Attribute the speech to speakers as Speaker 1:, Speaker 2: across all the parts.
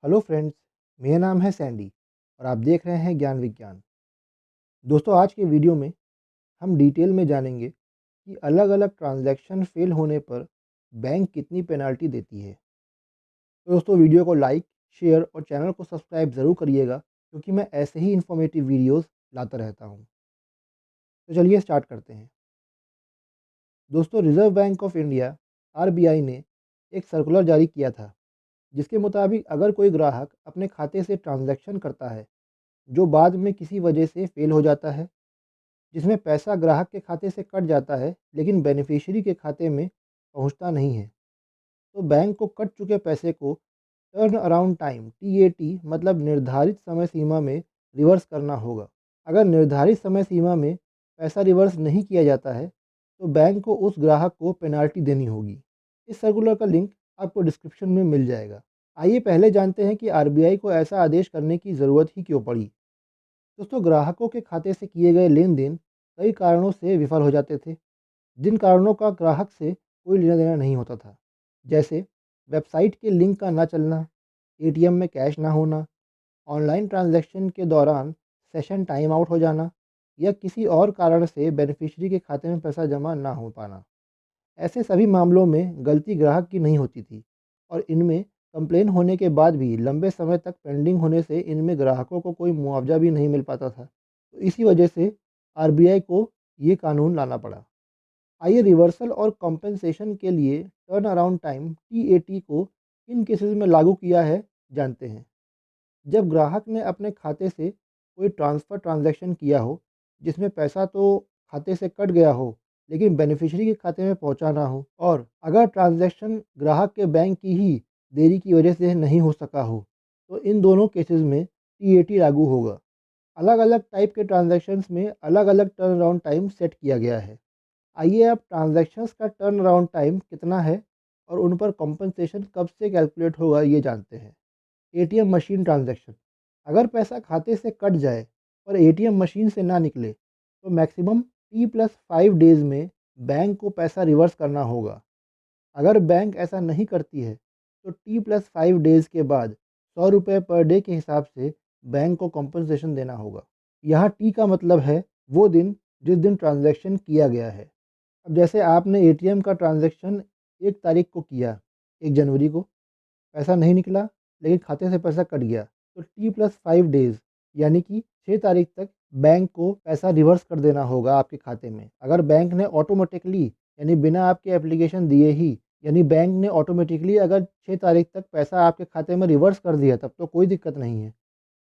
Speaker 1: Hello friends, मेरा नाम है सैंडी और आप देख रहे हैं ज्ञान विज्ञान। दोस्तों, आज के वीडियो में हम डिटेल में जानेंगे कि अलग-अलग ट्रांजैक्शन फेल होने पर बैंक कितनी पेनल्टी देती है। तो दोस्तों, वीडियो को लाइक, शेयर और चैनल को सब्सक्राइब ज़रूर करिएगा क्योंकि मैं ऐसे ही इन्फॉर्मेटिव वीडियोस लाता रहता हूँ। तो चलिए स्टार्ट करते हैं। दोस्तों, reserve bank of India RBI ने एक सर्कुलर जारी किया था जिसके मुताबिक अगर कोई ग्राहक अपने खाते से ट्रांजैक्शन करता है जो बाद में किसी वजह से फेल हो जाता है, जिसमें पैसा ग्राहक के खाते से कट जाता है लेकिन बेनिफिशियरी के खाते में पहुंचता नहीं है, तो बैंक को कट चुके पैसे को टर्न अराउंड टाइम टीएटी मतलब निर्धारित समय सीमा में रिवर्स करना होगा। अगर निर्धारित समय सीमा में पैसा रिवर्स नहीं किया जाता है तो बैंक को उस ग्राहक को पेनाल्टी देनी होगी। इस सर्कुलर का लिंक आपको डिस्क्रिप्शन में मिल जाएगा। आइए पहले जानते हैं कि आरबीआई को ऐसा आदेश करने की ज़रूरत ही क्यों पड़ी। दोस्तों, ग्राहकों के खाते से किए गए लेन देन कई कारणों से विफल हो जाते थे, जिन कारणों का ग्राहक से कोई लेना देना नहीं होता था, जैसे वेबसाइट के लिंक का ना चलना, एटीएम में कैश ना होना, ऑनलाइन ट्रांजैक्शन के दौरान सेशन टाइम आउट हो जाना या किसी और कारण से बेनिफिशियरी के खाते में पैसा जमा ना हो पाना। ऐसे सभी मामलों में गलती ग्राहक की नहीं होती थी और इनमें कंप्लेन होने के बाद भी लंबे समय तक पेंडिंग होने से इनमें ग्राहकों को कोई मुआवजा भी नहीं मिल पाता था। तो इसी वजह से आरबीआई को ये कानून लाना पड़ा। आइए रिवर्सल और कॉम्पेंसेशन के लिए टर्न अराउंड टाइम टीएटी को किन केसेस में लागू किया है जानते हैं। जब ग्राहक ने अपने खाते से कोई ट्रांसफ़र ट्रांज़ैक्शन किया हो, जिसमें पैसा तो खाते से कट गया हो, लेकिन बेनिफिशियरी के खाते में पहुँचा ना हो और अगर ट्रांज़ैक्शन ग्राहक के बैंक की ही देरी की वजह से नहीं हो सका हो, तो इन दोनों केसेस में टीएटी लागू होगा। अलग-अलग टाइप के ट्रांज़ैक्शंस में अलग-अलग टर्न अराउंड टाइम सेट किया गया है। आइए अब ट्रांज़ैक्शंस का टर्न अराउंड टाइम कितना है और उन पर कॉम्पेंसेशन कब से कैलकुलेट होगा ये जानते हैं। ATM machine transaction. अगर पैसा खाते से कट जाए और एटीएम मशीन से ना निकले तो मैक्सिमम T+5 डेज़ में बैंक को पैसा रिवर्स करना होगा। अगर बैंक ऐसा नहीं करती है तो T+5 डेज़ के बाद ₹100 पर डे के हिसाब से बैंक को कॉम्पनसेशन देना होगा। यहाँ टी का मतलब है वो दिन जिस दिन ट्रांजैक्शन किया गया है। अब जैसे आपने एटीएम का ट्रांजैक्शन 1 तारीख को किया, 1 जनवरी को, पैसा नहीं निकला लेकिन खाते से पैसा कट गया, तो T+5 डेज़ यानी कि 6 तारीख तक बैंक को पैसा रिवर्स कर देना होगा आपके खाते में। अगर बैंक ने ऑटोमेटिकली यानी बिना आपके एप्लीकेशन दिए ही यानी बैंक ने ऑटोमेटिकली अगर 6 तारीख तक पैसा आपके खाते में रिवर्स कर दिया तब तो कोई दिक्कत नहीं है।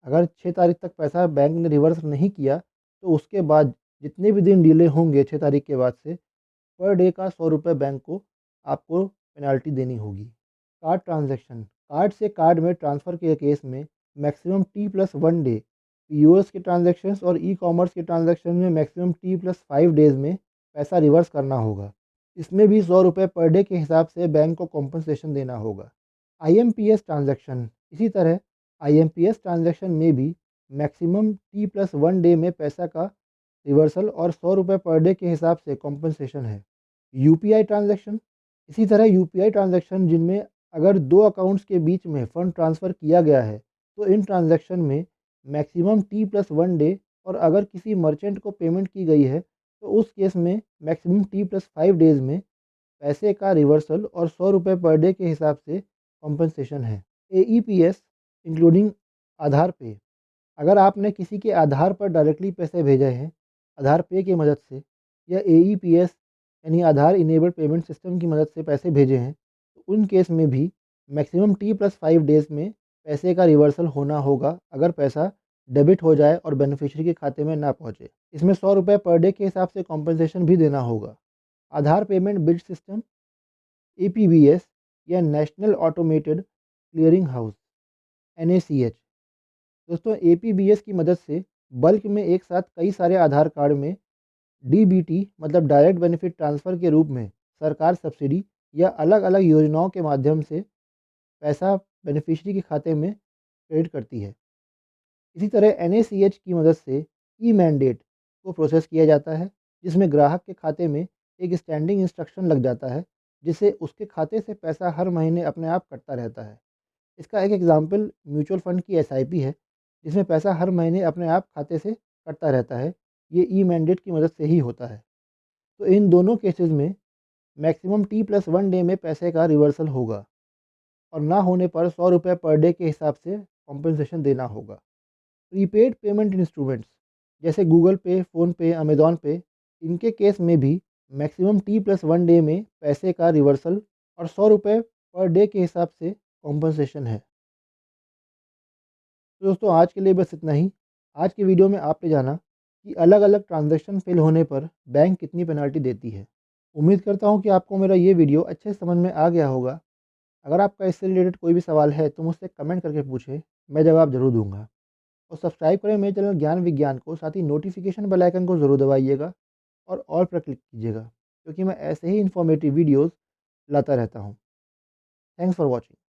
Speaker 1: अगर 6 तारीख तक पैसा बैंक ने रिवर्स नहीं किया तो उसके बाद जितने भी दिन डिले होंगे 6 तारीख के बाद से पर डे का ₹100 बैंक को आपको पेनल्टी देनी होगी। Card transaction. कार्ड से कार्ड में ट्रांसफ़र के केस में मैक्सिमम T+1 डे, पीओएस के ट्रांज़ैक्शंस और ई-कॉमर्स के ट्रांज़ैक्शन में मैक्सिमम T+5 डेज़ में पैसा रिवर्स करना होगा। इसमें भी ₹100 पर डे के हिसाब से बैंक को कॉम्पनसेशन देना होगा। IMPS transaction. इसी तरह आईएमपीएस ट्रांज़ैक्शन में भी मैक्सिमम T+1 डे में पैसा का रिवर्सल और ₹100 पर डे के हिसाब से कॉम्पनसेशन है। UPI transaction. इसी तरह यूपीआई ट्रांज़ैक्शन जिनमें अगर 2 अकाउंट्स के बीच में फ़ंड ट्रांसफ़र किया गया है, तो इन ट्रांज़ैक्शन में मैक्सिमम T+1 डे और अगर किसी मर्चेंट को पेमेंट की गई है, तो उस केस में मैक्सिमम T+5 डेज़ में पैसे का रिवर्सल और ₹100 पर डे के हिसाब से कॉम्पनसेशन है। एईपीएस इंक्लूडिंग आधार पे। अगर आपने किसी के आधार पर डायरेक्टली पैसे भेजे हैं, आधार पे की मदद से या एईपीएस यानी आधार इनेबल्ड पेमेंट सिस्टम की मदद से पैसे भेजे हैं, तो उन केस में भी मैक्सिमम T+5 डेज़ में पैसे का रिवर्सल होना होगा अगर पैसा डेबिट हो जाए और बेनिफिशियरी के खाते में ना पहुँचे। इसमें ₹100 पर डे के हिसाब से कॉम्पेंसेशन भी देना होगा। आधार पेमेंट बिल सिस्टम एपीबीएस या national automated clearing house NACH. दोस्तों, एपीबीएस की मदद से बल्क में एक साथ कई सारे आधार कार्ड में डीबीटी मतलब डायरेक्ट बेनिफिट ट्रांसफ़र के रूप में सरकार सब्सिडी या अलग-अलग योजनाओं के माध्यम से पैसा बेनिफिशियरी के खाते में क्रेडिट करती है। इसी तरह एनएसीएच की मदद से ई मैंडेट को प्रोसेस किया जाता है, जिसमें ग्राहक के खाते में एक स्टैंडिंग इंस्ट्रक्शन लग जाता है, जिससे उसके खाते से पैसा हर महीने अपने आप कटता रहता है। इसका एक एग्जांपल म्यूचुअल फंड की एसआईपी है, जिसमें पैसा हर महीने अपने आप खाते से कटता रहता है। ये ई मैंडेट की मदद से ही होता है। तो इन दोनों केसेस में मैक्सिमम T+1 डे में पैसे का रिवर्सल होगा और ना होने पर 100 रुपये पर डे के हिसाब से कॉम्पेंसेशन देना होगा। प्रीपेड पेमेंट इंस्ट्रूमेंट्स जैसे गूगल पे, फ़ोनपे, अमेज़न पे, इनके केस में भी मैक्सिमम T+1 डे में पैसे का रिवर्सल और 100 रुपये पर डे के हिसाब से कॉम्पेंसेशन है। तो दोस्तों आज के लिए बस इतना ही। आज की वीडियो में आपने जाना कि अलग-अलग ट्रांज़ैक्शन फ़ेल होने पर बैंक कितनी पेनल्टी देती है। उम्मीद करता हूँ कि आपको मेरा ये वीडियो अच्छे से समझ में आ गया होगा। अगर आपका इससे रिलेटेड कोई भी सवाल है तो मुझसे कमेंट करके पूछें, मैं जवाब ज़रूर दूँगा। और सब्सक्राइब करें मेरे चैनल ज्ञान विज्ञान को, साथ ही नोटिफिकेशन बेल आइकन को ज़रूर दबाइएगा और ऑल पर क्लिक कीजिएगा, क्योंकि मैं ऐसे ही इन्फॉर्मेटिव वीडियोज़ लाता रहता हूँ। Thanks for watching.